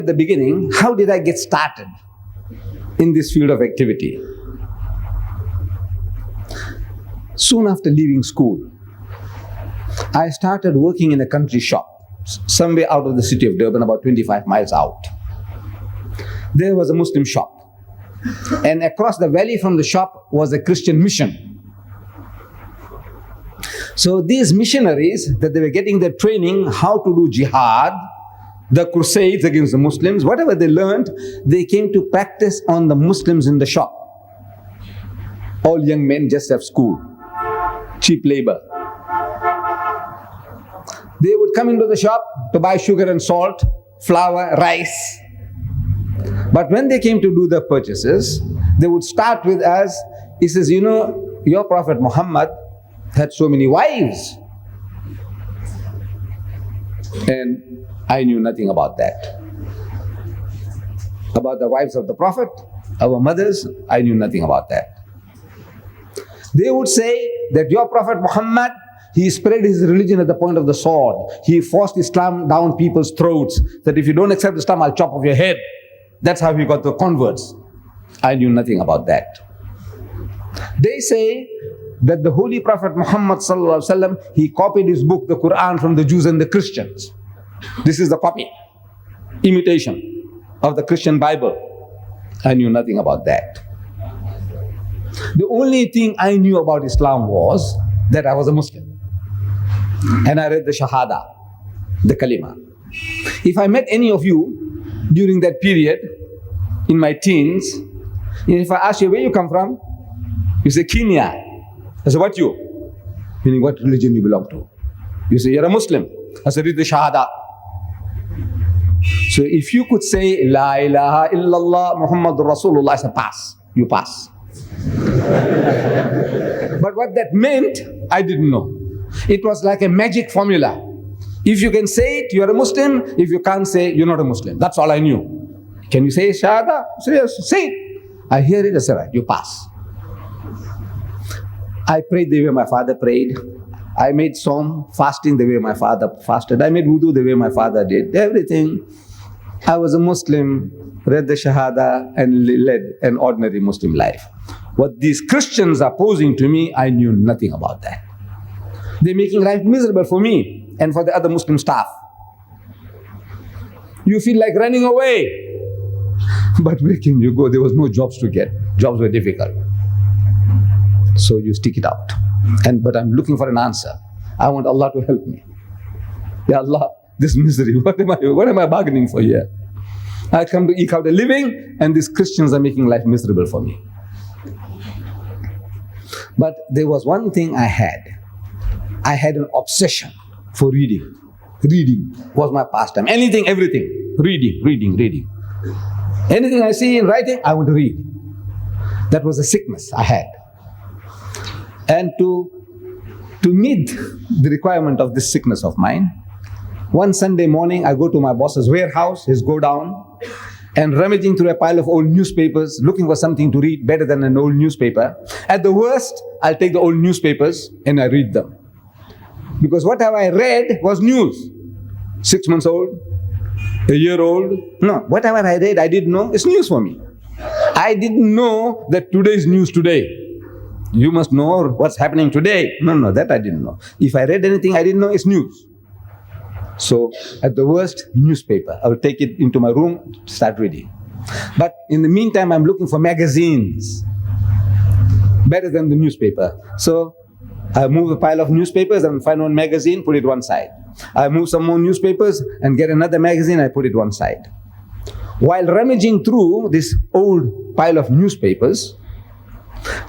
At the beginning, how did I get started in this field of activity? Soon after leaving school, I started working in a country shop, somewhere out of the city of Durban, about 25 miles out. There was a Muslim shop, and across the valley from the shop was a Christian mission. So these missionaries, that they were getting their training how to do jihad, the crusades against the Muslims, whatever they learned, they came to practice on the Muslims in the shop. All young men just have school, cheap labor. They would come into the shop to buy sugar and salt, flour, rice. But when they came to do their purchases, they would start with us. He says, you know, your Prophet Muhammad had so many wives. And I knew nothing about that. About the wives of the Prophet, our mothers, I knew nothing about that. They would say that your Prophet Muhammad, he spread his religion at the point of the sword. He forced Islam down people's throats, that if you don't accept Islam, I'll chop off your head. That's how he got the converts. I knew nothing about that. They say that the Holy Prophet Muhammad sallallahu alaihi wasallam, he copied his book, the Quran, from the Jews and the Christians. This is the copy, imitation of the Christian Bible. I knew nothing about that. The only thing I knew about Islam was that I was a Muslim. And I read the Shahada, the Kalima. If I met any of you during that period, in my teens, and if I ask you where you come from, you say Kenya. I say, what you? Meaning what religion you belong to. You say, you're a Muslim. I say, read the Shahada. So if you could say, La ilaha illallah Muhammadur Rasulullah, I say, pass. You pass. But what that meant, I didn't know. It was like a magic formula. If you can say it, you're a Muslim. If you can't say, you're not a Muslim. That's all I knew. Can you say Shahada? Say yes, say it. I hear it, I say, right, you pass. I prayed the way my father prayed. I made Som, fasting the way my father fasted. I made wudu the way my father did. Everything. I was a Muslim, read the Shahada, and led an ordinary Muslim life. What these Christians are posing to me, I knew nothing about that. They're making life miserable for me and for the other Muslim staff. You feel like running away. But where can you go? There was no jobs to get. Jobs were difficult. So you stick it out. But I'm looking for an answer. I want Allah to help me. Ya Allah, this misery, what am I bargaining for here? I come to eke out a living, and these Christians are making life miserable for me. But there was one thing I had. I had an obsession for reading. Reading was my pastime. Anything, everything. Reading. Anything I see in writing, I want to read. That was a sickness I had. And to meet the requirement of this sickness of mine, one Sunday morning I go to my boss's warehouse, his godown, and rummaging through a pile of old newspapers, looking for something to read better than an old newspaper. At the worst, I'll take the old newspapers and I read them. Because whatever I read was news. 6 months old, a year old. No, whatever I read, I didn't know, it's news for me. I didn't know that today's news today. You must know what's happening today. No, that I didn't know. If I read anything I didn't know, it's news. So at the worst, newspaper. I will take it into my room, start reading. But in the meantime, I'm looking for magazines. Better than the newspaper. So I move a pile of newspapers and find one magazine, put it one side. I move some more newspapers and get another magazine, I put it one side. While rummaging through this old pile of newspapers,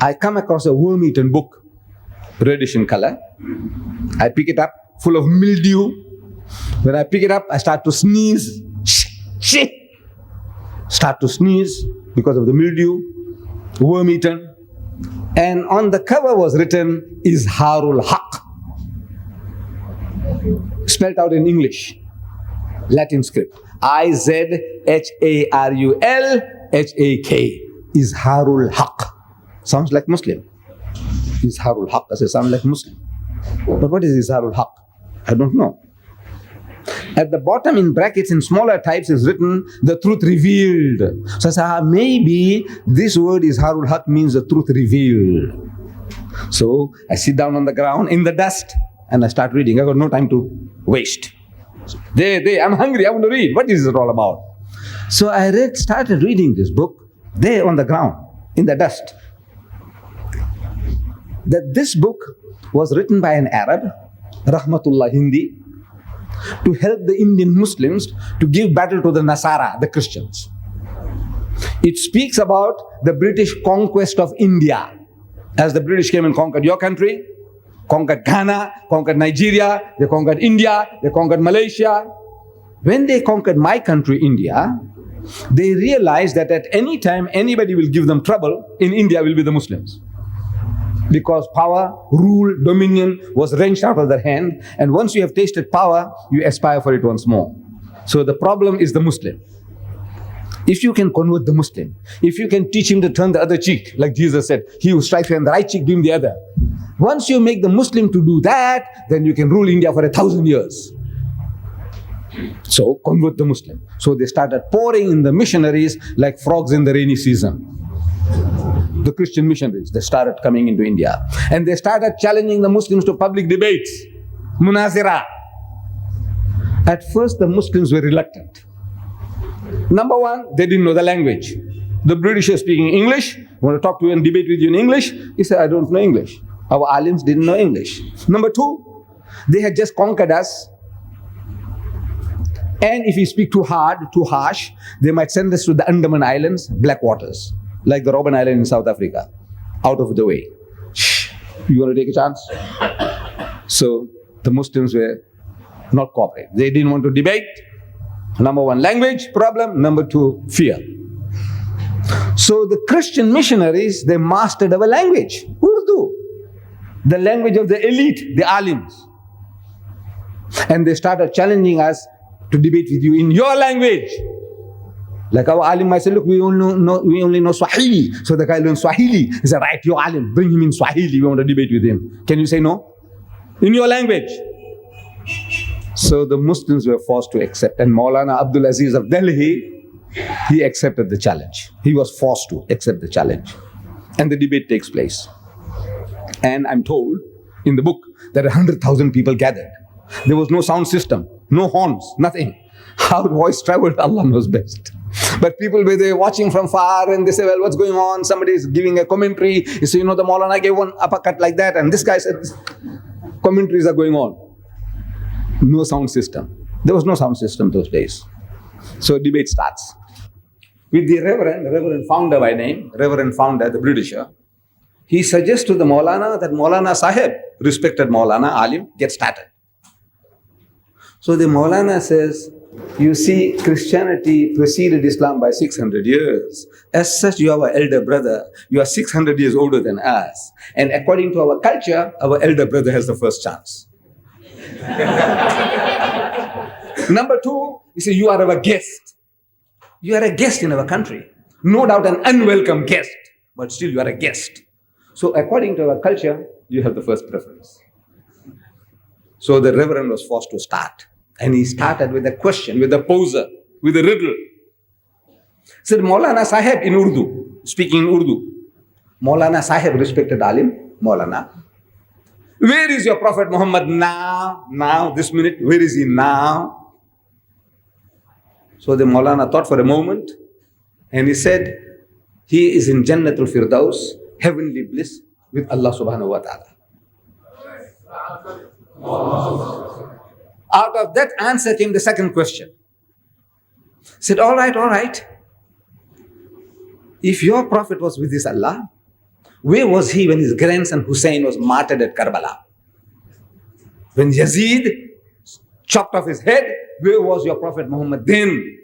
I come across a worm-eaten book, reddish in color. I pick it up, full of mildew. When I pick it up, I start to sneeze. Start to sneeze because of the mildew, worm-eaten. And on the cover was written, Izharul Haq. Spelled out in English, Latin script. I-Z-H-A-R-U-L-H-A-K. Izharul Haq. Sounds like Muslim. Izharul Haq. I say, sounds like Muslim. But what is Izharul Haq? I don't know. At the bottom in brackets in smaller types is written, the truth revealed. So I said, maybe this word is Harul Haq means the truth revealed. So I sit down on the ground in the dust and I start reading. I got no time to waste. I'm hungry, I want to read. What is it all about? So I started reading this book there on the ground, in the dust. That this book was written by an Arab, Rahmatullah Hindi, to help the Indian Muslims to give battle to the Nasara, the Christians. It speaks about the British conquest of India. As the British came and conquered your country, conquered Ghana, conquered Nigeria, they conquered India, they conquered Malaysia. When they conquered my country, India, they realized that at any time anybody will give them trouble, in India will be the Muslims. Because power, rule, dominion was wrenched out of their hand, and once you have tasted power, you aspire for it once more. So the problem is the Muslim. If you can convert the Muslim, if you can teach him to turn the other cheek, like Jesus said, he who strikes you on the right cheek, give him the other. Once you make the Muslim to do that, then you can rule India for 1,000 years. So convert the Muslim. So they started pouring in the missionaries like frogs in the rainy season. The Christian missionaries, they started coming into India. And they started challenging the Muslims to public debates, munazira. At first the Muslims were reluctant. Number one, they didn't know the language. The British are speaking English, want to talk to you and debate with you in English. He said, I don't know English. Our alims didn't know English. Number two, they had just conquered us. And if we speak too hard, too harsh, they might send us to the Andaman Islands, black waters, like the Robben Island in South Africa, out of the way. Shh, you want to take a chance? So the Muslims were not cooperating. They didn't want to debate. Number one, language problem. Number two, fear. So the Christian missionaries, they mastered our language, Urdu, the language of the elite, the alims. And they started challenging us to debate with you in your language. Like our alim might say, look, we only know Swahili. So the guy learns Swahili. He said, right, your alim, bring him in Swahili. We want to debate with him. Can you say no? In your language. So the Muslims were forced to accept. And Maulana Abdul Aziz of Delhi, he accepted the challenge. He was forced to accept the challenge. And the debate takes place. And I'm told in the book that 100,000 people gathered. There was no sound system, no horns, nothing. How voice traveled, Allah knows best. But people were there watching from far and they say, well, what's going on? Somebody is giving a commentary. You say, the Maulana gave one uppercut like that. And this guy said, commentaries are going on. No sound system. There was no sound system those days. So debate starts. With the Reverend Founder by name, Reverend Founder, the Britisher, he suggests to the Maulana that Maulana Sahib, respected Maulana, Alim, get started. So the Maulana says, you see, Christianity preceded Islam by 600 years. As such, you are our elder brother. You are 600 years older than us. And according to our culture, our elder brother has the first chance. Number two, you say, you are our guest. You are a guest in our country. No doubt an unwelcome guest, but still you are a guest. So according to our culture, you have the first preference. So the Reverend was forced to start. And he started with a question, with a poser, with a riddle. He said, Maulana Sahib in Urdu, speaking in Urdu. Maulana Sahib, respected Alim, Maulana. Where is your Prophet Muhammad now? Now, this minute, where is he now? So the Maulana thought for a moment and he said, he is in Jannatul Firdaus, heavenly bliss with Allah subhanahu wa ta'ala. Out of that answer came the second question. He said, all right. If your Prophet was with his Allah, where was he when his grandson Hussein was martyred at Karbala? When Yazid chopped off his head, where was your Prophet Muhammad then?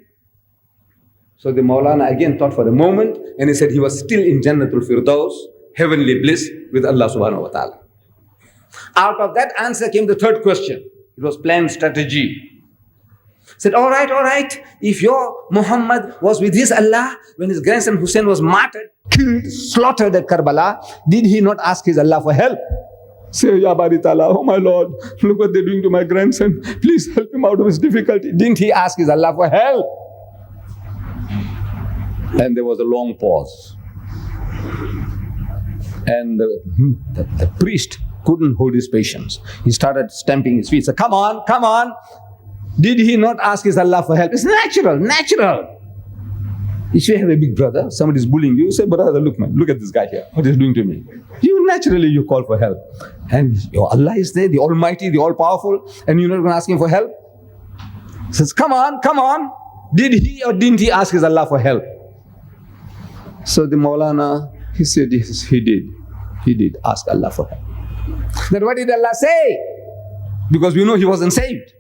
So the Maulana again thought for a moment and he said he was still in Jannatul Firdaus, heavenly bliss with Allah subhanahu wa ta'ala. Out of that answer came the third question. It was planned strategy. Said, all right. If your Muhammad was with his Allah when his grandson Hussein was martyred, killed, slaughtered at Karbala, did he not ask his Allah for help? Say, Ya Bari Ta'ala, oh my Lord, look what they're doing to my grandson. Please help him out of his difficulty. Didn't he ask his Allah for help? And there was a long pause. And the priest couldn't hold his patience. He started stamping his feet. Said, come on, come on. Did he not ask his Allah for help? It's natural, natural. If you have a big brother, somebody is bullying you, say, brother, look man, look at this guy here. What is he doing to me? You call for help. And your Allah is there, the Almighty, the All-Powerful, and you're not going to ask Him for help? He says, come on, come on. Did he or didn't he ask his Allah for help? So the Maulana, he said, yes, he did. He did ask Allah for help. Then what did Allah say? Because we know he wasn't saved.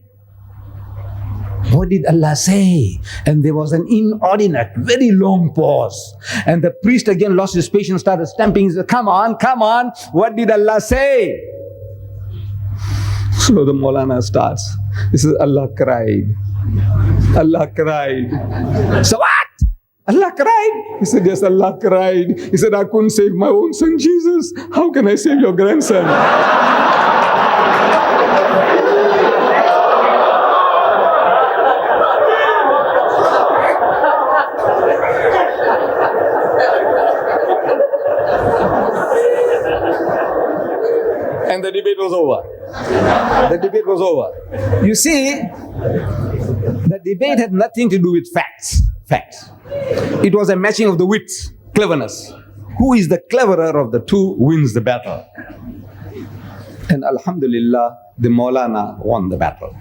What did Allah say? And there was an inordinate, very long pause. And the priest again lost his patience, started stamping. He said, come on, come on. What did Allah say? So the Maulana starts. He says, Allah cried. Allah cried. So what? Allah cried? He said, yes, Allah cried. He said, I couldn't save my own son, Jesus. How can I save your grandson? And the debate was over. The debate was over. You see, the debate had nothing to do with facts. Facts. It was a matching of the wits, cleverness. Who is the cleverer of the two wins the battle. And Alhamdulillah, the Maulana won the battle.